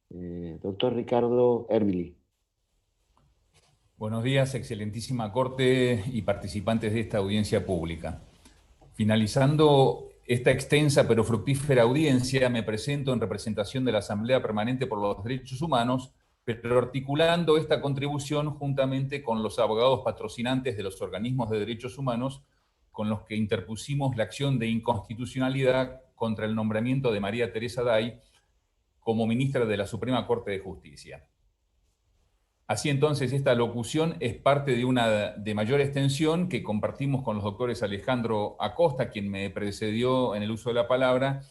Doctor Ricardo Hermili. Buenos días, excelentísima Corte y participantes de esta audiencia pública. Finalizando esta extensa pero fructífera audiencia, me presento en representación de la Asamblea Permanente por los Derechos Humanos, pero articulando esta contribución juntamente con los abogados patrocinantes de los organismos de derechos humanos con los que interpusimos la acción de inconstitucionalidad contra el nombramiento de María Teresa Day como ministra de la Suprema Corte de Justicia. Así entonces, esta locución es parte de una de mayor extensión que compartimos con los doctores Alejandro Acosta, quien me precedió en el uso de la palabra,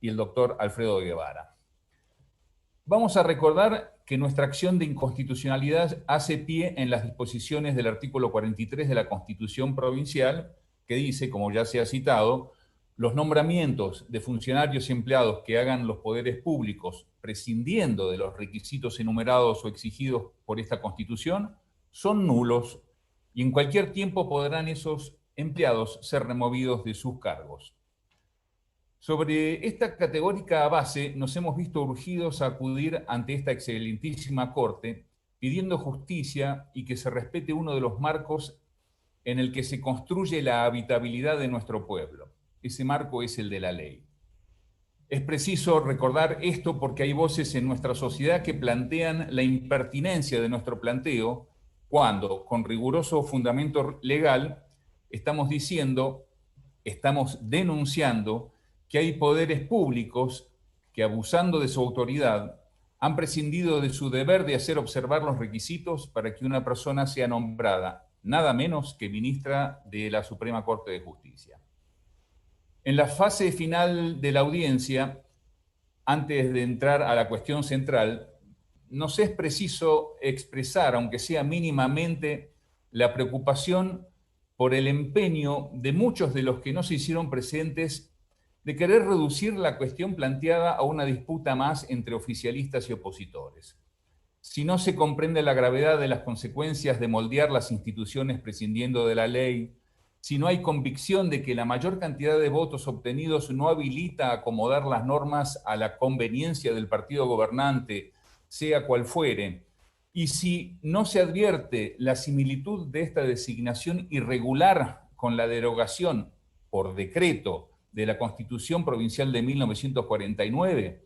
y el doctor Alfredo Guevara. Vamos a recordar que nuestra acción de inconstitucionalidad hace pie en las disposiciones del artículo 43 de la Constitución Provincial, que dice, como ya se ha citado, los nombramientos de funcionarios y empleados que hagan los poderes públicos, prescindiendo de los requisitos enumerados o exigidos por esta Constitución, son nulos y en cualquier tiempo podrán esos empleados ser removidos de sus cargos. Sobre esta categórica base nos hemos visto urgidos a acudir ante esta excelentísima Corte pidiendo justicia y que se respete uno de los marcos en el que se construye la habitabilidad de nuestro pueblo. Ese marco es el de la ley. Es preciso recordar esto porque hay voces en nuestra sociedad que plantean la impertinencia de nuestro planteo cuando, con riguroso fundamento legal, estamos denunciando que hay poderes públicos que, abusando de su autoridad, han prescindido de su deber de hacer observar los requisitos para que una persona sea nombrada, nada menos que ministra de la Suprema Corte de Justicia. En la fase final de la audiencia, antes de entrar a la cuestión central, nos es preciso expresar, aunque sea mínimamente, la preocupación por el empeño de muchos de los que no se hicieron presentes de querer reducir la cuestión planteada a una disputa más entre oficialistas y opositores. Si no se comprende la gravedad de las consecuencias de moldear las instituciones prescindiendo de la ley, si no hay convicción de que la mayor cantidad de votos obtenidos no habilita a acomodar las normas a la conveniencia del partido gobernante, sea cual fuere, y si no se advierte la similitud de esta designación irregular con la derogación por decreto de la Constitución Provincial de 1949,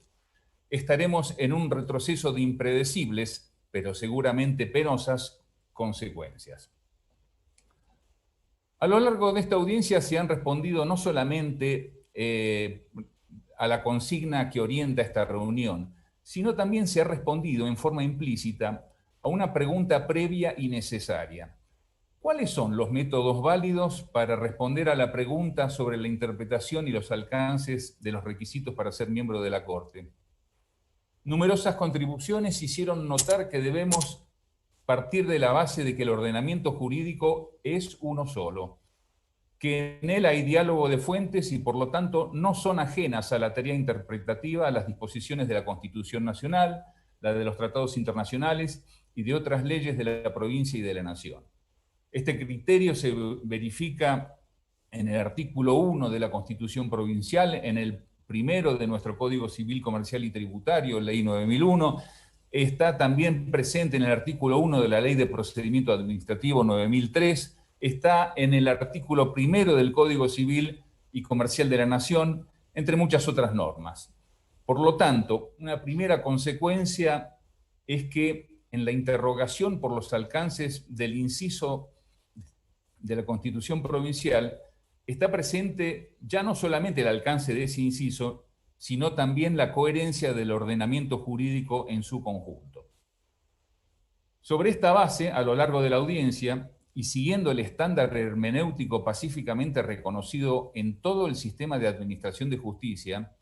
estaremos en un retroceso de impredecibles, pero seguramente penosas, consecuencias. A lo largo de esta audiencia se han respondido no solamente a la consigna que orienta esta reunión, sino también se ha respondido en forma implícita a una pregunta previa y necesaria. ¿Cuáles son los métodos válidos para responder a la pregunta sobre la interpretación y los alcances de los requisitos para ser miembro de la Corte? Numerosas contribuciones hicieron notar que debemos partir de la base de que el ordenamiento jurídico es uno solo, que en él hay diálogo de fuentes y por lo tanto no son ajenas a la tarea interpretativa a las disposiciones de la Constitución Nacional, la de los tratados internacionales y de otras leyes de la provincia y de la nación. Este criterio se verifica en el artículo 1 de la Constitución Provincial, en el primero de nuestro Código Civil, Comercial y Tributario, Ley 9001, está también presente en el artículo 1 de la Ley de Procedimiento Administrativo 9003, está en el artículo primero del Código Civil y Comercial de la Nación, entre muchas otras normas. Por lo tanto, una primera consecuencia es que en la interrogación por los alcances del inciso de la Constitución Provincial está presente ya no solamente el alcance de ese inciso, sino también la coherencia del ordenamiento jurídico en su conjunto. Sobre esta base, a lo largo de la audiencia, y siguiendo el estándar hermenéutico pacíficamente reconocido en todo el sistema de administración de justicia,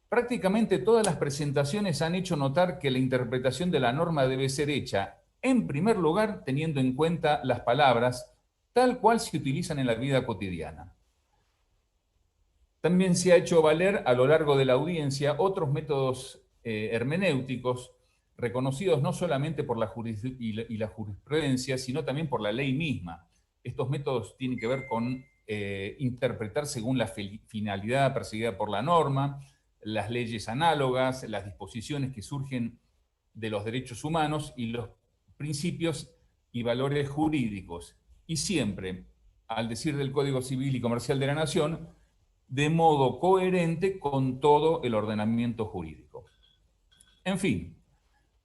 prácticamente todas las presentaciones han hecho notar que la interpretación de la norma debe ser hecha, en primer lugar, teniendo en cuenta las palabras tal cual se utilizan en la vida cotidiana. También se ha hecho valer a lo largo de la audiencia otros métodos hermenéuticos reconocidos no solamente por la jurisprudencia, sino también por la ley misma. Estos métodos tienen que ver con interpretar según la finalidad perseguida por la norma, las leyes análogas, las disposiciones que surgen de los derechos humanos y los principios y valores jurídicos. Y siempre, al decir del Código Civil y Comercial de la Nación, de modo coherente con todo el ordenamiento jurídico. En fin,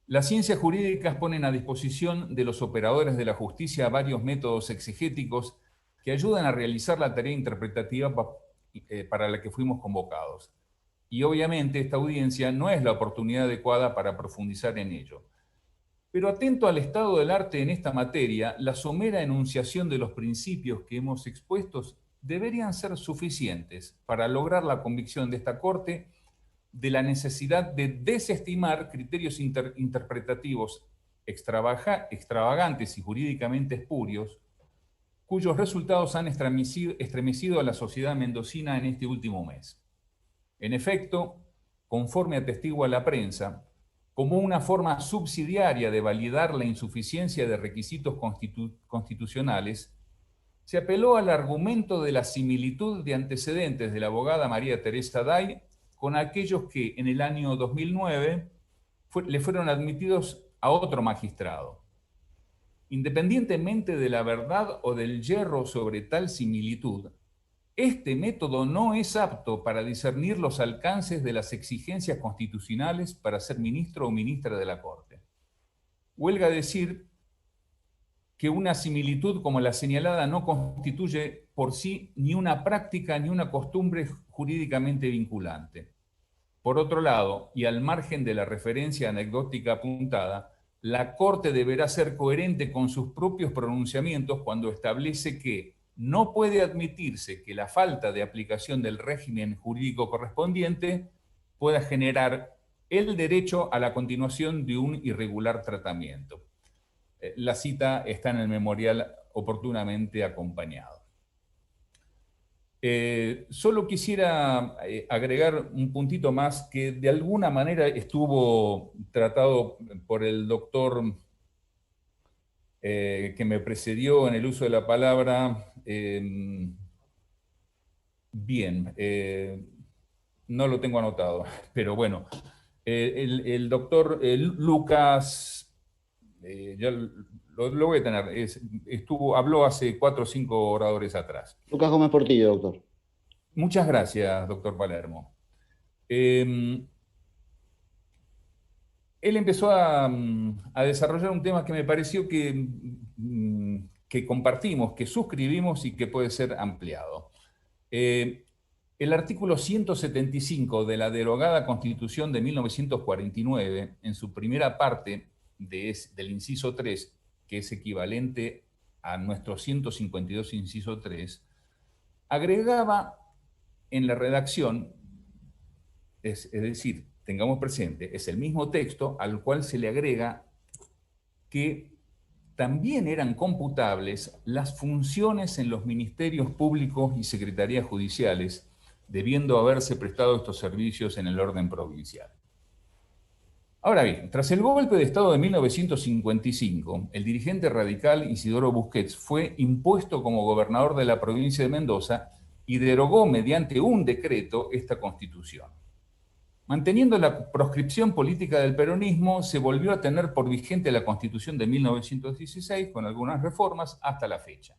las ciencias jurídicas ponen a disposición de los operadores de la justicia varios métodos exegéticos que ayudan a realizar la tarea interpretativa para la que fuimos convocados. Y obviamente esta audiencia no es la oportunidad adecuada para profundizar en ello. Pero atento al estado del arte en esta materia, la somera enunciación de los principios que hemos expuestos deberían ser suficientes para lograr la convicción de esta Corte de la necesidad de desestimar criterios interpretativos extravagantes y jurídicamente espurios, cuyos resultados han estremecido a la sociedad mendocina en este último mes. En efecto, conforme atestigua la prensa, como una forma subsidiaria de validar la insuficiencia de requisitos constitucionales, se apeló al argumento de la similitud de antecedentes de la abogada María Teresa Day con aquellos que en el año 2009 le fueron admitidos a otro magistrado. Independientemente de la verdad o del yerro sobre tal similitud, este método no es apto para discernir los alcances de las exigencias constitucionales para ser ministro o ministra de la Corte. Huelga decir que una similitud como la señalada no constituye por sí ni una práctica ni una costumbre jurídicamente vinculante. Por otro lado, y al margen de la referencia anecdótica apuntada, la Corte deberá ser coherente con sus propios pronunciamientos cuando establece que no puede admitirse que la falta de aplicación del régimen jurídico correspondiente pueda generar el derecho a la continuación de un irregular tratamiento. La cita está en el memorial oportunamente acompañado. Solo quisiera agregar un puntito más que de alguna manera estuvo tratado por el doctor que me precedió en el uso de la palabra. No lo tengo anotado, pero bueno, el doctor Lucas, ya lo voy a tener, habló hace 4 o 5 oradores atrás. Lucas Gómez Portillo, doctor. Muchas gracias, doctor Palermo. Él empezó a desarrollar un tema que me pareció que compartimos, que suscribimos y que puede ser ampliado. El artículo 175 de la derogada Constitución de 1949, en su primera parte del inciso 3, que es equivalente a nuestro 152 inciso 3, agregaba en la redacción, es decir, tengamos presente, es el mismo texto al cual se le agrega que también eran computables las funciones en los ministerios públicos y secretarías judiciales, debiendo haberse prestado estos servicios en el orden provincial. Ahora bien, tras el golpe de Estado de 1955, el dirigente radical Isidoro Busquets fue impuesto como gobernador de la provincia de Mendoza y derogó mediante un decreto esta Constitución. Manteniendo la proscripción política del peronismo, se volvió a tener por vigente la Constitución de 1916 con algunas reformas hasta la fecha.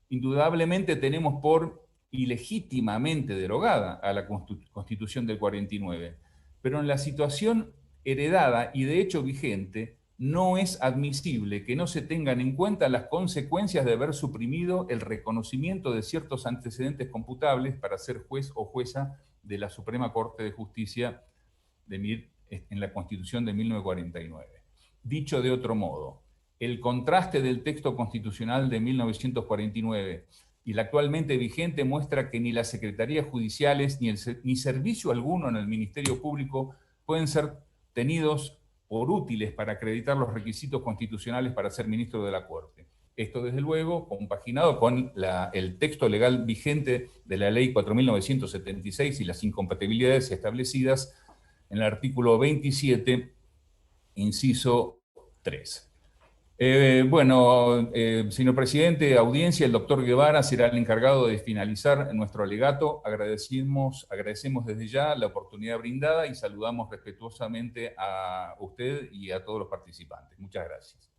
Indudablemente tenemos por ilegítimamente derogada a la Constitución del 49, pero en la situación heredada y de hecho vigente, no es admisible que no se tengan en cuenta las consecuencias de haber suprimido el reconocimiento de ciertos antecedentes computables para ser juez o jueza de la Suprema Corte de Justicia en la Constitución de 1949. Dicho de otro modo, el contraste del texto constitucional de 1949 y la actualmente vigente muestra que ni las secretarías judiciales ni servicio alguno en el Ministerio Público pueden ser tenidos por útiles para acreditar los requisitos constitucionales para ser ministro de la Corte. Esto, desde luego, compaginado con el texto legal vigente de la Ley 4.976 y las incompatibilidades establecidas en el artículo 27, inciso 3. Señor presidente, audiencia, el doctor Guevara será el encargado de finalizar nuestro alegato. Agradecemos desde ya la oportunidad brindada y saludamos respetuosamente a usted y a todos los participantes. Muchas gracias.